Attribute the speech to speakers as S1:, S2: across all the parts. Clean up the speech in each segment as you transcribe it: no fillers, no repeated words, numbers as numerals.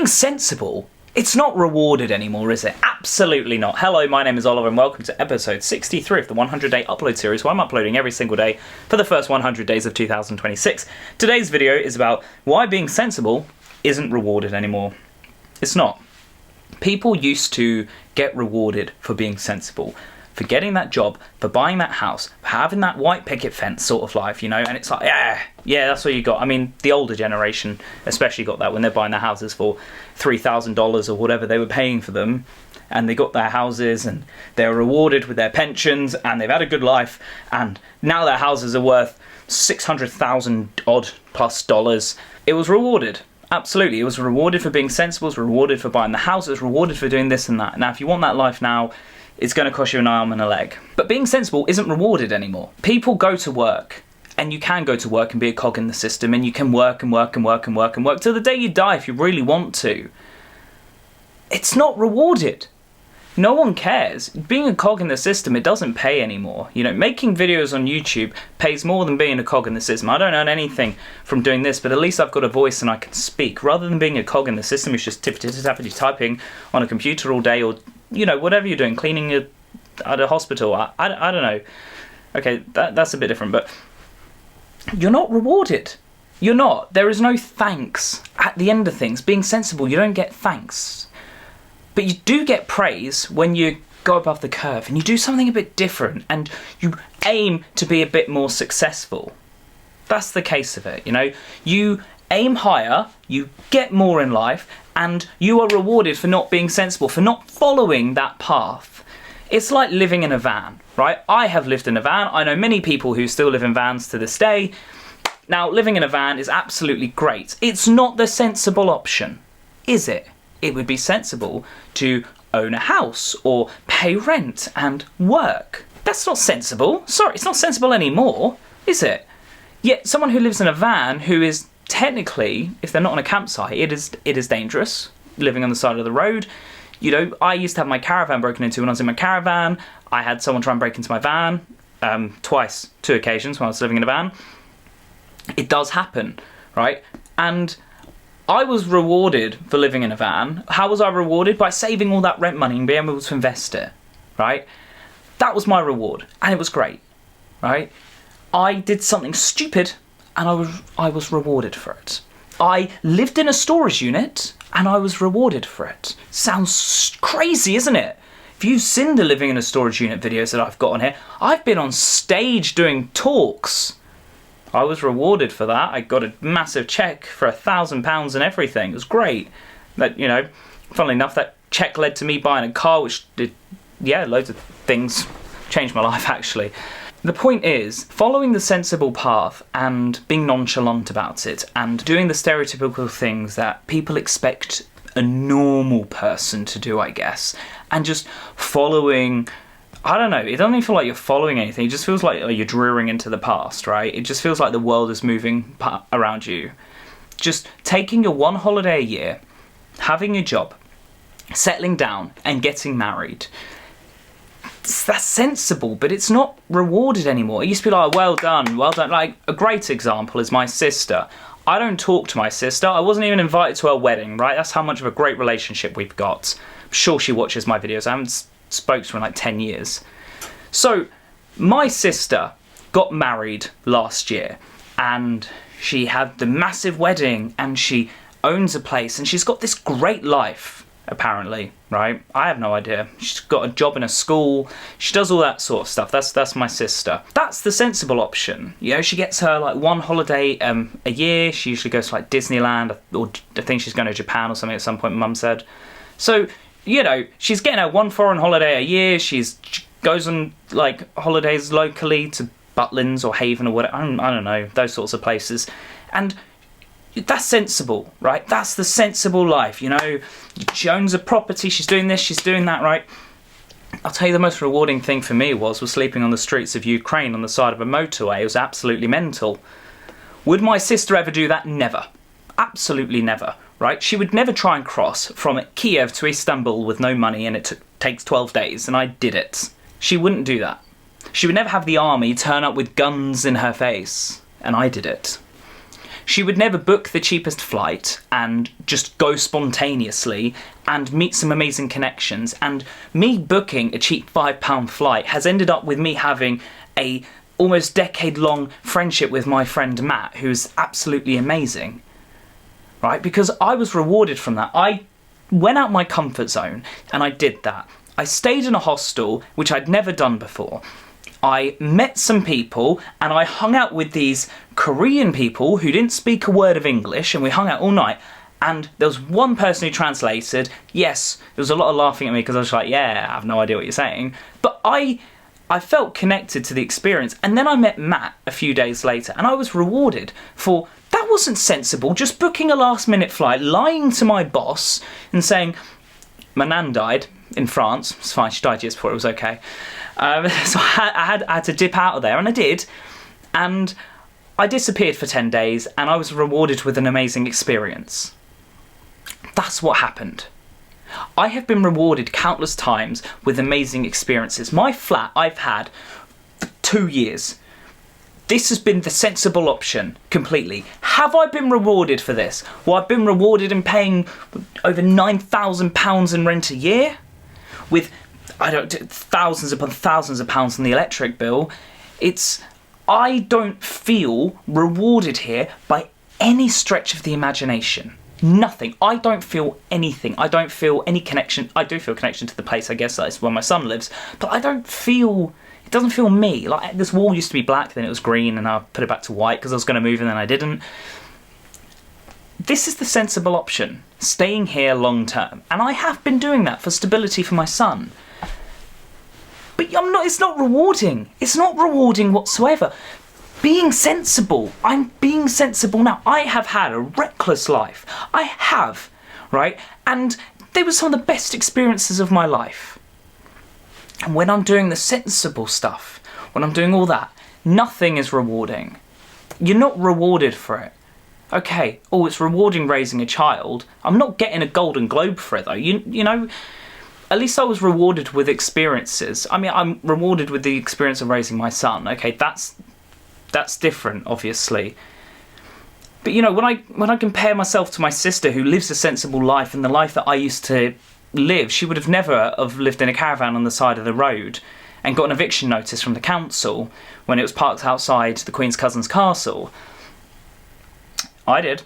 S1: being sensible, it's not rewarded anymore, is it? Absolutely not. Hello, my name is Oliver and welcome to episode 63 of the 100-day upload series, where I'm uploading every single day for the first 100 days of 2026. Today's video is about why being sensible isn't rewarded anymore. It's not. People used to get rewarded for being sensible, for getting that job, for buying that house, for having that white picket fence sort of life, you know, and it's like, yeah, that's what you got. I mean, the older generation especially got that when they're buying their houses for $3,000 or whatever they were paying for them, and they got their houses and they were rewarded with their pensions and they've had a good life, and now their houses are worth $600,000 odd plus dollars. It was rewarded. Absolutely, it was rewarded for being sensible, it was rewarded for buying the house, it was rewarded for doing this and that. Now, if you want that life now, it's going to cost you an arm and a leg. But being sensible isn't rewarded anymore. People go to work, and you can go to work and be a cog in the system, and you can work and work and work and work and work till the day you die if you really want to. It's not rewarded. No one cares. Being a cog in the system, it doesn't pay anymore. You know, making videos on YouTube pays more than being a cog in the system. I don't earn anything from doing this, but at least I've got a voice and I can speak. Rather than being a cog in the system who's just typing on a computer all day, or, you know, whatever you're doing, cleaning at a hospital. I don't know. Okay, that's a bit different, but you're not rewarded. You're not. There is no thanks at the end of things. Being sensible, you don't get thanks. But you do get praise when you go above the curve and you do something a bit different and you aim to be a bit more successful. That's the case of it, you know. You aim higher, you get more in life, and you are rewarded for not being sensible, for not following that path. It's like living in a van, right? I have lived in a van. I know many people who still live in vans to this day. Now, living in a van is absolutely great. It's not the sensible option, is it? It would be sensible to own a house or pay rent and work. That's not sensible. Sorry, it's not sensible anymore, is it? Yet someone who lives in a van, who is technically, if they're not on a campsite, it is dangerous, living on the side of the road. You know, I used to have my caravan broken into when I was in my caravan. I had someone try and break into my van twice, 2 occasions when I was living in a van. It does happen, right? And I was rewarded for living in a van. How was I rewarded? By saving all that rent money and being able to invest it, right? That was my reward, and it was great, right? I did something stupid, and I was rewarded for it. I lived in a storage unit, and I was rewarded for it. Sounds crazy, isn't it? If you've seen the living in a storage unit videos that I've got on here, I've been on stage doing talks. I was rewarded for that. I got a massive check for £1,000 and everything. It was great. That, you know, funnily enough, that check led to me buying a car, which did, loads of things. Changed my life, actually. The point is, following the sensible path and being nonchalant about it and doing the stereotypical things that people expect a normal person to do, I guess, and just following, I don't know, it doesn't even feel like you're following anything. It just feels like you're drearing into the past, right? It just feels like the world is moving around you. Just taking your one holiday a year, having a job, settling down and getting married. That's sensible, but it's not rewarded anymore. It used to be like, well done, well done. Like, a great example is my sister. I don't talk to my sister. I wasn't even invited to her wedding, right? That's how much of a great relationship we've got. I'm sure she watches my videos. I haven't spoke to her in like 10 years. So my sister got married last year, and she had the massive wedding, and she owns a place, and she's got this great life, apparently, right? I have no idea. She's got a job in a school. She does all that sort of stuff. That's my sister. That's the sensible option. You know, she gets her like one holiday a year. She usually goes to like Disneyland, or I think she's going to Japan or something at some point, Mum said. So, you know, she's getting her one foreign holiday a year. She goes on like holidays locally to Butlins or Haven or whatever. I don't know, those sorts of places. And that's sensible, right? That's the sensible life, you know. She owns a property, she's doing this, she's doing that, right? I'll tell you, the most rewarding thing for me was sleeping on the streets of Ukraine on the side of a motorway. It was absolutely mental. Would my sister ever do that? Never. Absolutely never, right? She would never try and cross from Kiev to Istanbul with no money, and it takes 12 days, and I did it. She wouldn't do that. She would never have the army turn up with guns in her face, and I did it. She would never book the cheapest flight and just go spontaneously and meet some amazing connections. And me booking a cheap £5 flight has ended up with me having a almost decade-long friendship with my friend Matt, who's absolutely amazing, right? Because I was rewarded from that. I went out my comfort zone and I did that. I stayed in a hostel, which I'd never done before. I met some people and I hung out with these Korean people who didn't speak a word of English, and we hung out all night. And there was one person who translated. Yes, there was a lot of laughing at me because I was like, yeah, I have no idea what you're saying. But I felt connected to the experience. And then I met Matt a few days later and I was rewarded for, that wasn't sensible, just booking a last minute flight, lying to my boss and saying, my nan died in France. It's fine, she died years before, it was okay. So I had to dip out of there, and I did. And I disappeared for 10 days and I was rewarded with an amazing experience. That's what happened. I have been rewarded countless times with amazing experiences. My flat I've had for 2 years. This has been the sensible option completely. Have I been rewarded for this? Well, I've been rewarded in paying over £9,000 in rent a year, with thousands upon thousands of pounds on the electric bill. I don't feel rewarded here by any stretch of the imagination. Nothing. I don't feel anything. I don't feel any connection. I do feel connection to the place, I guess that's where my son lives, but I don't feel, it doesn't feel me. Like, this wall used to be black, then it was green, and I put it back to white because I was going to move and then I didn't. This is the sensible option, staying here long term, and I have been doing that for stability for my son. But it's not rewarding. It's not rewarding whatsoever. Being sensible. I'm being sensible now. I have had a reckless life. I have, right? And they were some of the best experiences of my life. And when I'm doing the sensible stuff, when I'm doing all that, nothing is rewarding. You're not rewarded for it. Okay, it's rewarding raising a child. I'm not getting a Golden Globe for it though. You know, at least I was rewarded with experiences. I mean, I'm rewarded with the experience of raising my son. Okay, that's different, obviously. But you know, when I compare myself to my sister who lives a sensible life and the life that I used to live, she would have never have lived in a caravan on the side of the road and got an eviction notice from the council when it was parked outside the Queen's cousin's castle. I did.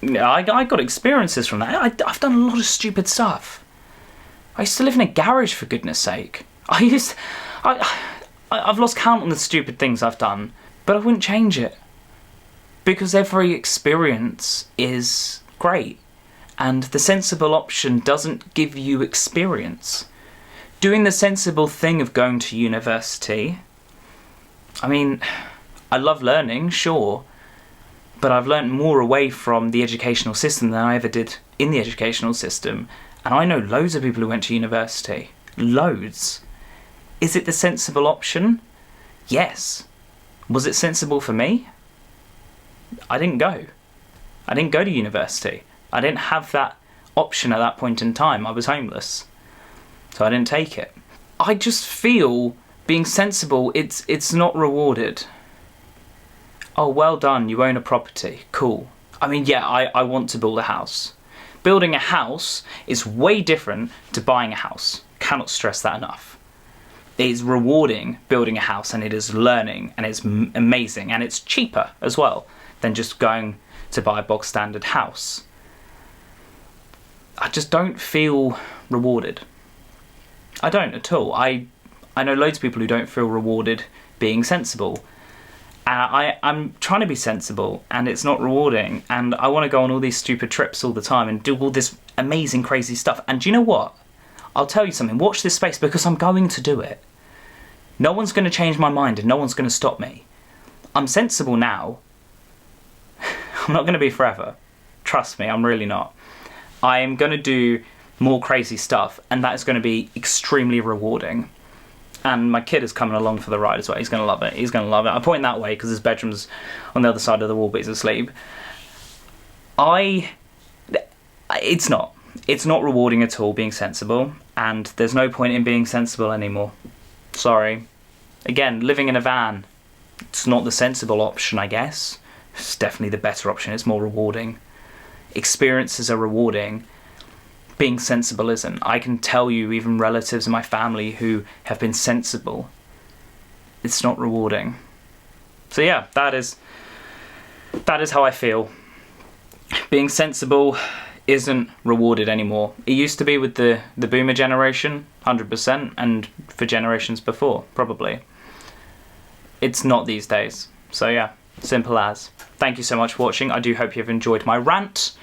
S1: I got experiences from that. I've done a lot of stupid stuff. I used to live in a garage, for goodness sake. I've lost count on the stupid things I've done, but I wouldn't change it. Because every experience is great, and the sensible option doesn't give you experience. Doing the sensible thing of going to university, I mean, I love learning, sure, but I've learnt more away from the educational system than I ever did in the educational system. And I know loads of people who went to university. Loads. Is it the sensible option? Yes. Was it sensible for me? I didn't go. I didn't go to university. I didn't have that option at that point in time. I was homeless. So I didn't take it. I just feel being sensible, it's not rewarded. Oh, well done, you own a property. Cool. I mean, yeah, I want to build a house. Building a house is way different to buying a house. Cannot stress that enough. It is rewarding building a house, and it is learning, and it's amazing, and it's cheaper as well than just going to buy a bog standard house. I just don't feel rewarded. I don't at all. I know loads of people who don't feel rewarded being sensible. I'm trying to be sensible, and it's not rewarding, and I want to go on all these stupid trips all the time and do all this amazing crazy stuff. And do you know what? I'll tell you something, watch this space, because I'm going to do it. No one's going to change my mind and no one's going to stop me. I'm sensible now. I'm not going to be forever. Trust me, I'm really not. I am going to do more crazy stuff, and that is going to be extremely rewarding. And my kid is coming along for the ride as well. He's going to love it. He's going to love it. I point that way because his bedroom's on the other side of the wall, but he's asleep. It's not rewarding at all being sensible, and there's no point in being sensible anymore. Sorry. Again, living in a van, it's not the sensible option, I guess. it's definitely the better option. It's more rewarding. Experiences are rewarding. Being sensible isn't. I can tell you, even relatives in my family who have been sensible, it's not rewarding. So yeah, that is how I feel. Being sensible isn't rewarded anymore. It used to be with the boomer generation, 100%, and for generations before, probably. It's not these days. So yeah, simple as. Thank you so much for watching. I do hope you've enjoyed my rant.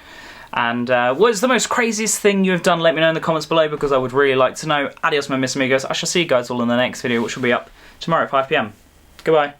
S1: And what is the most craziest thing you have done? Let me know in the comments below, because I would really like to know. Adios, my miss amigos. I shall see you guys all in the next video, which will be up tomorrow at 5 PM. Goodbye.